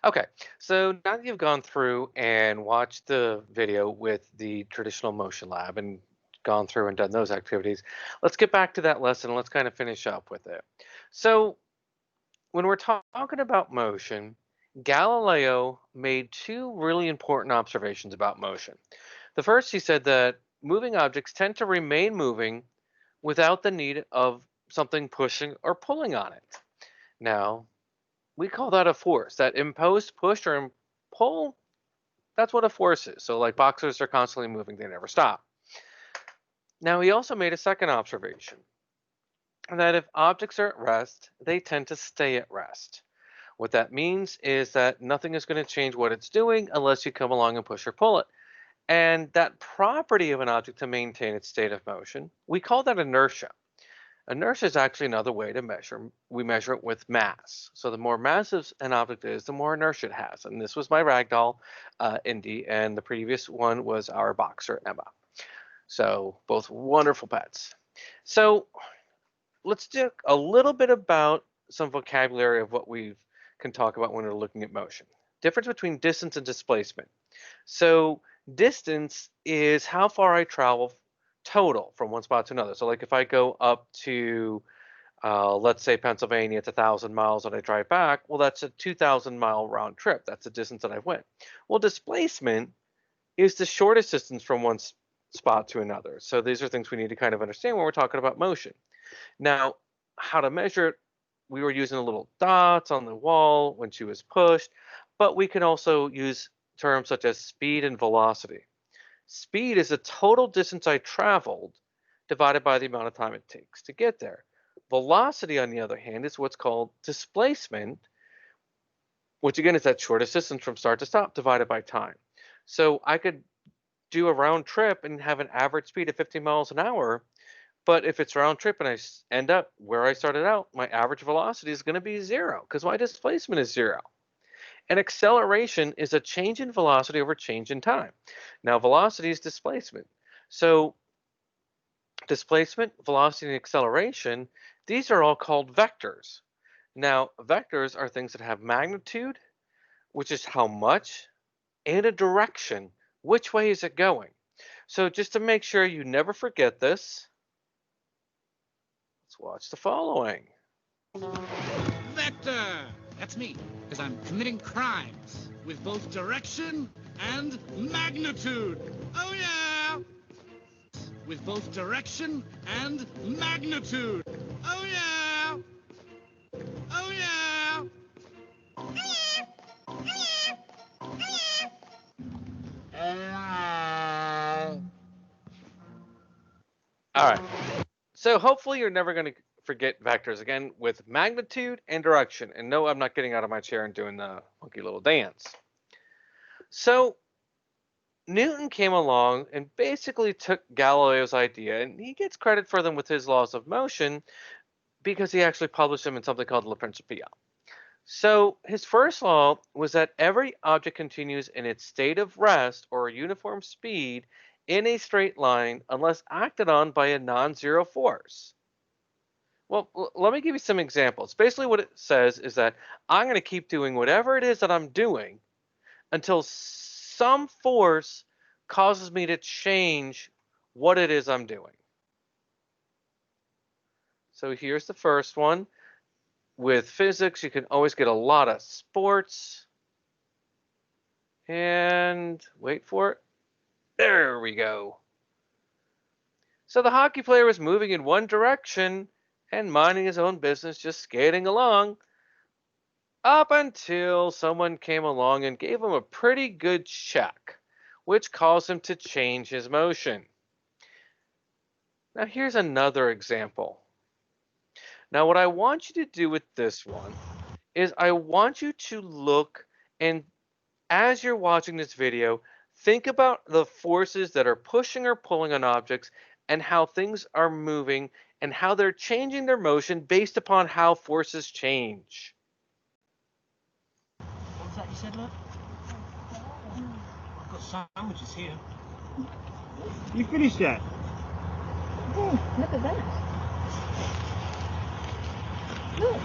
Okay, so now that you've gone through and watched the video with the traditional motion lab and gone through and done those activities, let's get back to that lesson. Let's kind of finish up with it. So, when we're talking about motion, Galileo made two really important observations about motion. The first, he said that moving objects tend to remain moving without the need of something pushing or pulling on it. Now, we call that a force. That imposed push or pull, that's what a force is. So, like boxers are constantly moving, they never stop. Now, he also made a second observation that if objects are at rest, they tend to stay at rest. What that means is that nothing is going to change what it's doing unless you come along and push or pull it. And that property of an object to maintain its state of motion, we call that inertia. Inertia is actually another way to measure. We measure it with mass. So the more massive an object is, the more inertia it has. And this was my ragdoll, Indy, and the previous one was our boxer, Emma. So both wonderful pets. So let's talk a little bit about some vocabulary of what we can talk about when we're looking at motion. Difference between distance and displacement. So distance is how far I travel total from one spot to another. So like if I go up to, let's say Pennsylvania, it's 1,000 miles and I drive back, well, that's a 2,000-mile round trip. That's the distance that I went. Well, displacement is the shortest distance from one spot to another. So these are things we need to kind of understand when we're talking about motion. Now, how to measure it, we were using the little dots on the wall when she was pushed, but we can also use terms such as speed and velocity. Speed is the total distance I traveled divided by the amount of time it takes to get there. Velocity, on the other hand, is what's called displacement, which again is that shortest distance from start to stop divided by time. So I could do a round trip and have an average speed of 50 miles an hour, but if it's round trip and I end up where I started out, my average velocity is going to be zero because my displacement is zero. And acceleration is a change in velocity over change in time. Now, velocity is displacement. So displacement, velocity, and acceleration, these are all called vectors. Now, vectors are things that have magnitude, which is how much, and a direction, which way is it going. So just to make sure you never forget this, let's watch the following. Vector! That's me, because I'm committing crimes with both direction and magnitude. Oh yeah! With both direction and magnitude. Oh yeah! Oh yeah! All right. So hopefully you're never going to forget vectors again with magnitude and direction. And no, I'm not getting out of my chair and doing the funky little dance. So Newton came along and basically took Galileo's idea, and he gets credit for them with his laws of motion because he actually published them in something called La Principia. So his first law was that every object continues in its state of rest or uniform speed in a straight line unless acted on by a non-zero force. Well, let me give you some examples. Basically what it says is that I'm going to keep doing whatever it is that I'm doing until some force causes me to change what it is I'm doing. So here's the first one. With physics, you can always get a lot of sports. And wait for it. There we go. So the hockey player was moving in one direction and minding his own business, just skating along, up until someone came along and gave him a pretty good check, which caused him to change his motion. Now here's another example. Now what I want you to do with this one is I want you to look, and as you're watching this video, think about the forces that are pushing or pulling on objects and how things are moving and how they're changing their motion based upon how forces change. What's that you said, look? I've got sandwiches here. You finished yet? Oh, look at that. Look.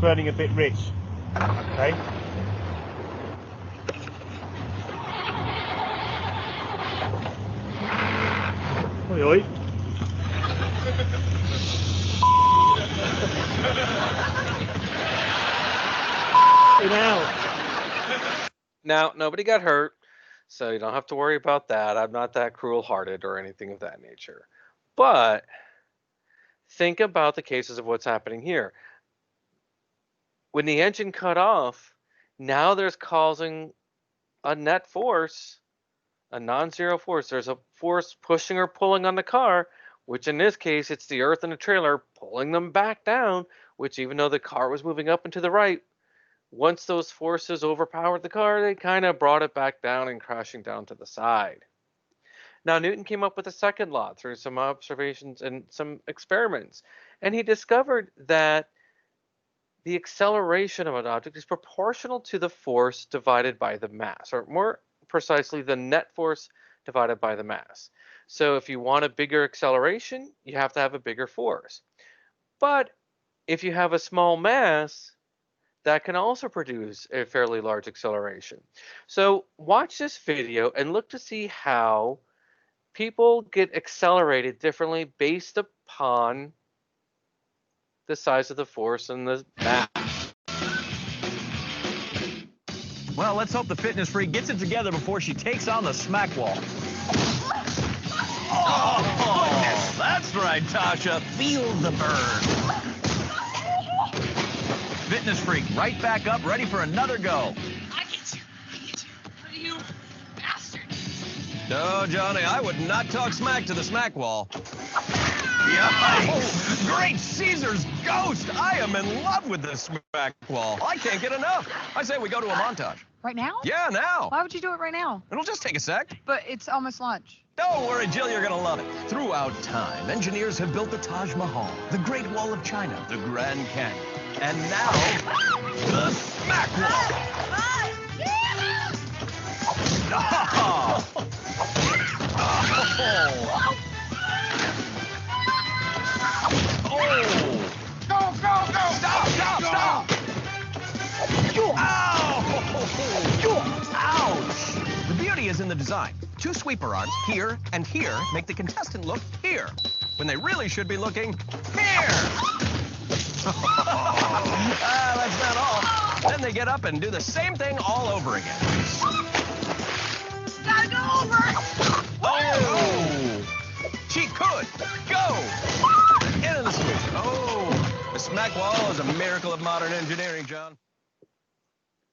burning a bit rich. Okay. Oi, oi. Now, nobody got hurt, so you don't have to worry about that. I'm not that cruel-hearted or anything of that nature. But think about the cases of what's happening here. When the engine cut off, now there's causing a net force, a non-zero force. There's a force pushing or pulling on the car, which in this case, it's the earth and the trailer pulling them back down, which even though the car was moving up and to the right, once those forces overpowered the car, they kind of brought it back down and crashing down to the side. Now, Newton came up with a second law through some observations and some experiments, and he discovered that the acceleration of an object is proportional to the force divided by the mass, or more precisely, the net force divided by the mass. So if you want a bigger acceleration, you have to have a bigger force. But if you have a small mass, that can also produce a fairly large acceleration. So watch this video and look to see how people get accelerated differently based upon the size of the force and the mass. Well, let's hope the fitness freak gets it together before she takes on the smack wall. Oh, goodness. That's right, Tasha. Feel the burn. Fitness freak right back up, ready for another go. I get you. You bastard. No, Johnny, I would not talk smack to the smack wall. Yikes! Great Caesar's ghost! I am in love with this smack wall. I can't get enough. I say we go to a montage. Right now? Yeah, now. Why would you do it right now? It'll just take a sec. But it's almost lunch. Don't worry, Jill, you're gonna love it. Throughout time, engineers have built the Taj Mahal, the Great Wall of China, the Grand Canyon, and now, the smack wall. Oh. Oh. Go, go, go! Stop! Ow! Ouch! The beauty is in the design. Two sweeper arms, here and here, make the contestant look here, when they really should be looking here. That's not all. Then they get up and do the same thing all over again. Gotta go over! Oh! She could! Go! Into the sweep. Oh! The smack wall is a miracle of modern engineering, John.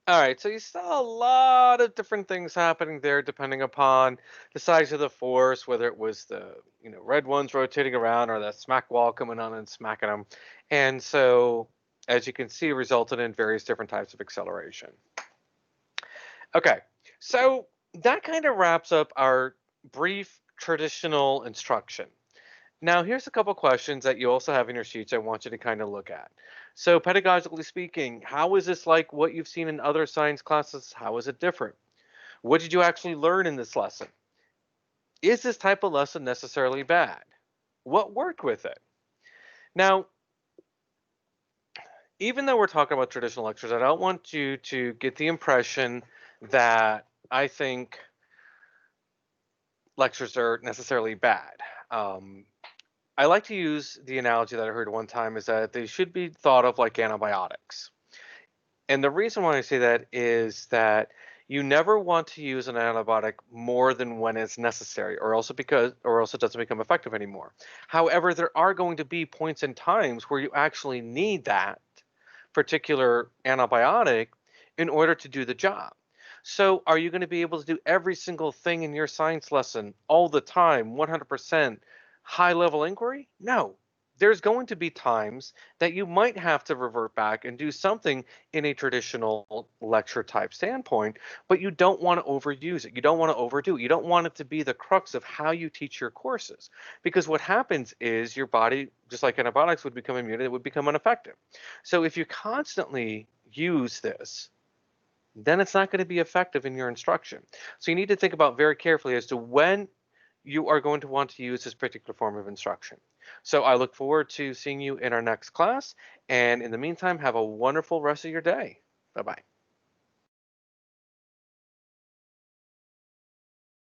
All right, so you saw a lot of different things happening there depending upon the size of the force, whether it was the red ones rotating around or that smack wall coming on and smacking them. And so, as you can see, resulted in various different types of acceleration. Okay, so that kind of wraps up our brief traditional instruction. Now, here's a couple questions that you also have in your sheets I want you to kind of look at. So pedagogically speaking, how is this like what you've seen in other science classes? How is it different? What did you actually learn in this lesson? Is this type of lesson necessarily bad? What worked with it? Now, even though we're talking about traditional lectures, I don't want you to get the impression that I think lectures are necessarily bad. I like to use the analogy that I heard one time is that they should be thought of like antibiotics. And the reason why I say that is that you never want to use an antibiotic more than when it's necessary, or else it doesn't become effective anymore. However, there are going to be points and times where you actually need that particular antibiotic in order to do the job. So are you going to be able to do every single thing in your science lesson all the time, 100%? High level inquiry? No. There's going to be times that you might have to revert back and do something in a traditional lecture type standpoint, but you don't want to overuse it. You don't want to overdo it. You don't want it to be the crux of how you teach your courses, because what happens is your body, just like antibiotics, would become immune, it would become ineffective. So if you constantly use this, then it's not going to be effective in your instruction. So you need to think about very carefully as to when you are going to want to use this particular form of instruction. So I look forward to seeing you in our next class. And in the meantime, have a wonderful rest of your day. Bye bye.